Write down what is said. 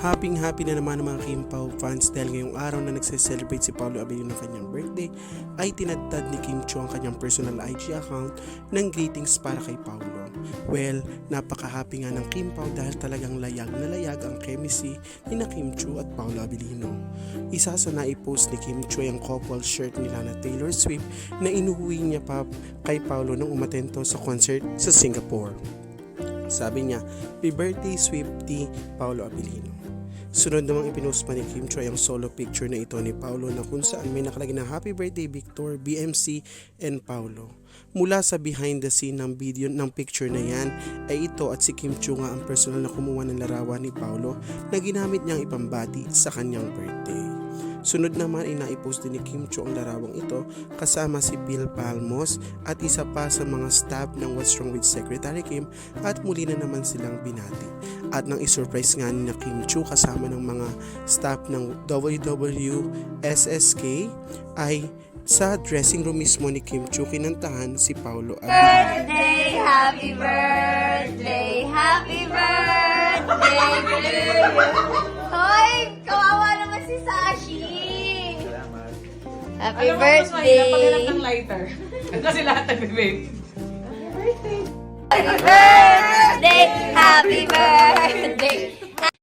Happy na naman ang mga Kim Pao fans dahil ngayong araw na nagse-celebrate si Paolo Abilino ng kanyang birthday ay tinadtad ni Kim Chiu ang kanyang personal IG account ng greetings para kay Paolo. Well, napaka-happy nga ng Kim Pao dahil talagang layag na layag ang chemistry ni na Kim Chiu at Paolo Abilino. Isa sa naipost ni Kim Chiu ang couple shirt nila na Taylor Swift na inuwi niya pa kay Paolo nung umatento sa concert sa Singapore. Sabi niya, "Happy birthday Swiftie Paolo Abilino." Sunod namang ipinost pa ni Kim Chiu ang solo picture na ito ni Paolo na kung saan may nakalagay na Happy Birthday Victor, BMC, and Paolo. Mula sa behind the scene ng video ng picture na yan ay ito at si Kim Chiu nga ang personal na kumuha ng larawan ni Paolo na ginamit niyang ipambati sa kanyang birthday. Sunod naman ay naipost din ni Kim Chiu ang larawang ito kasama si Bill Palmos at isa pa sa mga staff ng What's Wrong with Secretary Kim at muli na naman silang binati. At nang isurprise nga ni na Kim Chiu kasama ng mga staff ng WWSSK ay sa dressing room mismo ni Kim Chiu kinantahan si Paolo Abilino. Happy birthday, happy birthday to you. Hoy, kawawa naman si Sashi. Salamat. Happy Alam mo, mas mahirap paghanap birthday. ng lighter. Kasi lahat nagbe-vape. Happy birthday, happy birthday.